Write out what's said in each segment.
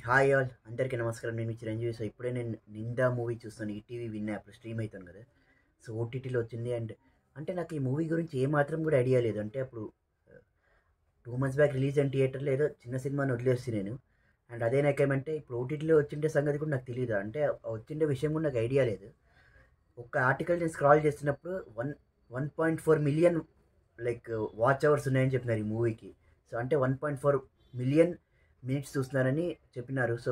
Hi all అందరికీ నమస్కారం. నేను మీ చిరంజీవి. సో ఇప్పుడే నేను నిందా మూవీ చూస్తాను. ఈటీవీ విన్ యాప్లో స్ట్రీమ్ అవుతాను కదా. సో ఓటీటీలో వచ్చింది. అండ్ అంటే నాకు ఈ మూవీ గురించి ఏమాత్రం కూడా ఐడియా లేదు. అంటే అప్పుడు 2 months బ్యాక్ రిలీజ్ అయిన థియేటర్లో ఏదో చిన్న సినిమాని వదిలేసి నేను. అండ్ అదే నాకేమంటే ఇప్పుడు ఓటీటీలో వచ్చిండే సంగతి కూడా నాకు తెలియదు. అంటే వచ్చిండే విషయం కూడా నాకు ఐడియా లేదు. ఒక ఆర్టికల్ నేను స్క్రాల్ చేస్తున్నప్పుడు 1.4 మిలియన్ లైక్ వాచ్ అవర్స్ ఉన్నాయని చెప్పినారు ఈ మూవీకి. సో అంటే 1.4 మిలియన్ మినిట్స్ చూస్తున్నారని చెప్పినారు. సో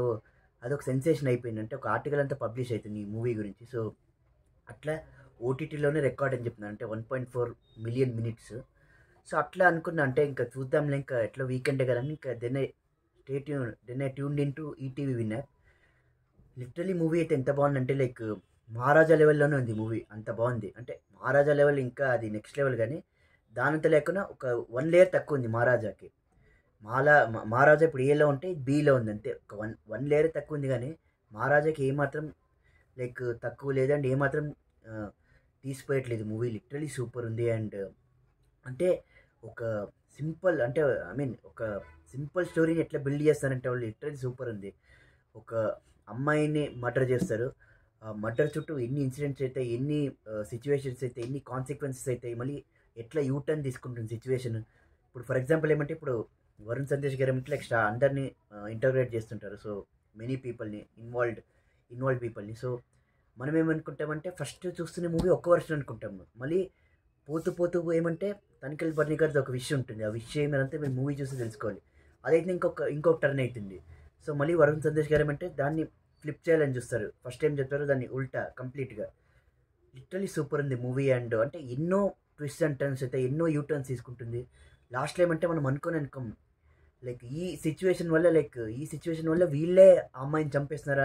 అదొక సెన్సేషన్ అయిపోయింది. అంటే ఒక ఆర్టికల్ అంతా పబ్లిష్ అవుతుంది ఈ మూవీ గురించి. సో అట్లా ఓటీటీలోనే రికార్డ్ అని చెప్తున్నారు. అంటే 1.4 మిలియన్ మినిట్స్. సో అట్లా అనుకున్నా. అంటే ఇంకా చూద్దాంలే, ఇంకా ఎట్లా వీకెండే కదా అని ఇంకా then I tuned in to ETV win app. Literally movie అయితే ఎంత బాగుందంటే లైక్ మహారాజా లెవెల్లోనే ఉంది మూవీ. అంత బాగుంది. అంటే మహారాజా లెవెల్ ఇంకా అది నెక్స్ట్ లెవెల్, కానీ దానంత లేకుండా ఒక 1 లేయర్ తక్కువ ఉంది మహారాజాకి. మహారాజా ఇప్పుడు ఏలో ఉంటే బీలో ఉంది అంతే. ఒక వన్ లేయర్ తక్కువ ఉంది, కానీ మహారాజాకి ఏమాత్రం లైక్ తక్కువ లేదు. అండ్ ఏమాత్రం ఆ, తీసిపోయట్లేదు. మూవీ లిటరలీ సూపర్ ఉంది. అండ్ అంటే ఒక సింపుల్, అంటే ఐ మీన్ ఒక సింపుల్ స్టోరీని ఎట్లా బిల్డ్ చేస్తారంటే వాళ్ళు లిటరలీ సూపర్ ఉంది. ఒక అమ్మాయిని మర్డర్ చేస్తారు. ఆ మర్డర్ చుట్టూ ఎన్ని ఇన్సిడెంట్స్ అవుతాయి, ఎన్ని సిచ్యువేషన్స్ అవుతాయి, ఎన్ని కాన్సిక్వెన్సెస్ అవుతాయి, మళ్ళీ ఎట్లా యూటర్న్ తీసుకుంటుంది సిచ్యువేషన్. ఇప్పుడు ఫర్ ఎగ్జాంపుల్ ఏమంటే ఇప్పుడు వరుణ్ సందేశ్ గారు ఏమంటే లైక్ అందరినీ ఇంటర్గ్రేట్ చేస్తుంటారు. సో మెనీ పీపుల్ని ఇన్వాల్వ్ పీపుల్ని. సో మనం ఏమనుకుంటామంటే ఫస్ట్ చూస్తున్న మూవీ ఒక్క వర్షన్ అనుకుంటాము. మళ్ళీ పోతూ పోతూ ఏమంటే తనిఖీల్ బర్నీ గారిది ఒక విషయం ఉంటుంది. ఆ విషయం ఏమంటే మేము మూవీ చూసి తెలుసుకోవాలి. అదైతే ఇంకొక టర్న్ అవుతుంది. సో మళ్ళీ వరుణ్ సందేశ్ గారు ఏమంటే దాన్ని ఫ్లిప్ చేయాలని చూస్తారు. ఫస్ట్ టైం చెప్తారు దాన్ని ఉల్టా కంప్లీట్గా. లిటరలీ సూపర్ ఉంది మూవీ. అండ్ అంటే ఎన్నో ట్విస్ట్ అండ్ టర్న్స్ అయితే ఎన్నో యూ టర్న్స్ తీసుకుంటుంది. లాస్ట్లో ఏమంటే మనం అనుకోం లైక్ ఈ సిచ్యువేషన్ వల్ల వీళ్ళే ఆ అమ్మాయిని చంపేస్తున్నారా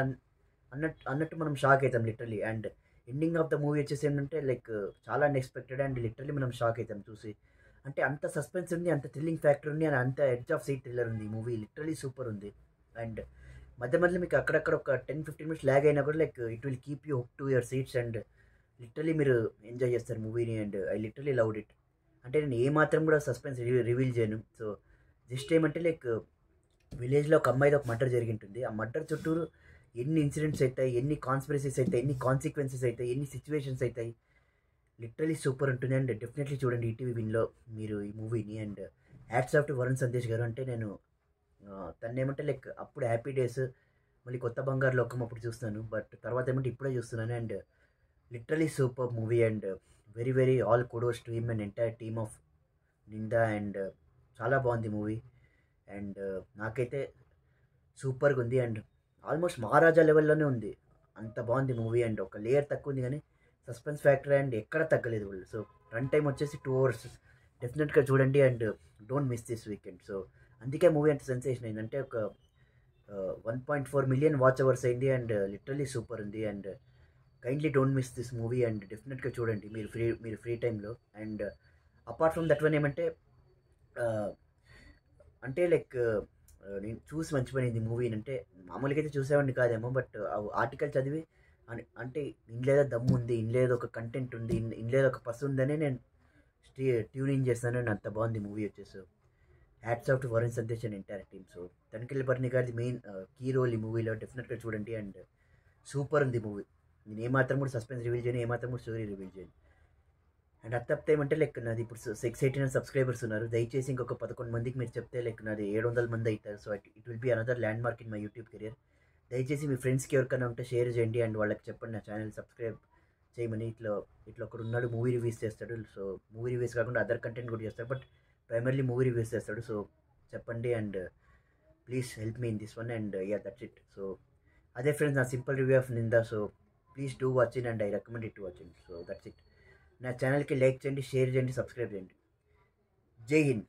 అన్నట్టు మనం షాక్ అవుతాం literally. And ending of the movie వచ్చేసి ఏంటంటే లైక్ చాలా అన్ఎక్స్పెక్టెడ్. అండ్ లిటరలీ మనం షాక్ అవుతాం చూసి. అంటే అంత సస్పెన్స్ ఉంది, అంత థ్రిల్లింగ్ ఫ్యాక్టర్ ఉంది, అండ్ అంత ఎడ్జ్ ఆఫ్ సీట్ థ్రిల్లర్ ఉంది ఈ మూవీ. లిటరలీ సూపర్ ఉంది. అండ్ మధ్య మధ్యలో మీకు అక్కడక్కడ ఒక 10-15 మినిట్స్ ల్యాగ్ అయినా కూడా like it will keep you hook to your seats. And literally మీరు ఎంజాయ్ చేస్తారు మూవీని. And I literally loved it. అంటే నేను ఏమాత్రం కూడా సస్పెన్స్ రివీల్ చేయను. సో జస్ట్ ఏమంటే లైక్ విలేజ్లో ఒక అమ్మాయిది ఒక మర్డర్ జరిగింటుంది. ఆ మర్డర్ చుట్టూరు ఎన్ని ఇన్సిడెంట్స్ అవుతాయి, ఎన్ని కాన్స్పిరసీస్ అవుతాయి, ఎన్ని కాన్సిక్వెన్సెస్ అవుతాయి, ఎన్ని సిచ్యువేషన్స్ అవుతాయి. లిటరలీ సూపర్ ఉంటుంది. అండ్ డెఫినెట్లీ చూడండి ఈటీవీ విన్లో మీరు ఈ మూవీని. And hats off to Varun Sandesh గారు. అంటే నేను తను ఏమంటే లైక్ అప్పుడు హ్యాపీ డేస్, మళ్ళీ కొత్త బంగారు లోకం అప్పుడు చూస్తాను. బట్ తర్వాత ఏమంటే ఇప్పుడే చూస్తున్నాను. And literally super movie. And very very all kudos to him and entire team of Nindha. And చాలా బాగుంది మూవీ. అండ్ నాకైతే సూపర్గా ఉంది. అండ్ ఆల్మోస్ట్ మహారాజా లెవెల్లోనే ఉంది. అంత బాగుంది మూవీ. అండ్ ఒక లేయర్ తక్కువ ఉంది, కానీ సస్పెన్స్ ఫ్యాక్టర్ అండ్ ఎక్కడ తగ్గలేదు వాళ్ళు. సో రన్ టైం వచ్చేసి 2 hours. డెఫినెట్గా చూడండి. And don't miss this weekend. So అందుకే మూవీ అంత సెన్సేషన్ అయింది. అంటే ఒక 1.4 మిలియన్ వాచ్ అవర్స్ అయింది. అండ్ లిటరలీ సూపర్ ఉంది. And kindly don't miss this movie. And డెఫినెట్గా చూడండి మీరు ఫ్రీ టైంలో. And apart from that one ఏమంటే అంటే లైక్ నేను చూసి మంచిపోయింది మూవీని. అంటే మామూలుగా అయితే చూసేవాడిని కాదేమో, బట్ ఆర్టికల్ చదివి అంటే ఇందులో దమ్ము ఉంది, ఇందులో ఒక కంటెంట్ ఉంది, ఇందులో ఒక పసు ఉందనే నేను ట్యూన్ ఇన్ చేస్తాను. అండ్ అంత బాగుంది మూవీ వచ్చేసి. Hats off to Varun Sandesh and entire team. So Tanikella Bharani గారిది మెయిన్ కీ రోల్ ఈ మూవీలో. డెఫినెట్గా చూడండి. అండ్ సూపర్ ఉంది మూవీ. నేను ఏమాత్రం కూడా సస్పెన్స్ రివీల్ చేయను, ఏమాత్రం కూడా స్టోరీ రివీల్ చేయను. అండ్ అది తప్పితే ఏమంటే లైక్ నాది ఇప్పుడు 689 సబ్స్క్రైబర్స్ ఉన్నారు. దయచేసి ఇంకొక 11 మందికి మీరు చెప్తే లైక్ నాది 700 మంది అవుతారు. So it will be another landmark in my YouTube career. దయచేసి మీ ఫ్రెండ్స్కి ఎవరికైనా ఉంటే షేర్ చేయండి. అండ్ వాళ్ళకి చెప్పండి నా ఛానల్ సబ్స్క్రైబ్ చేయమని. ఇట్లా ఒకడు ఉన్నాడు, మూవీ రివ్యూస్ చేస్తాడు. సో మూవీ రివ్యూస్ కాకుండా అదర్ కంటెంట్ కూడా చేస్తాడు, బట్ ప్రైమర్లీ మూవీ రివ్యూస్ చేస్తాడు. సో చెప్పండి. And please help me in this one. And that's it. So అదే ఫ్రెండ్స్, నా simple review of Nindha. So please do watch in. And I recommend it to watch in. So that's it. నా ఛానల్కి like చేయండి, share చేయండి, subscribe చేయండి. జై హింద్.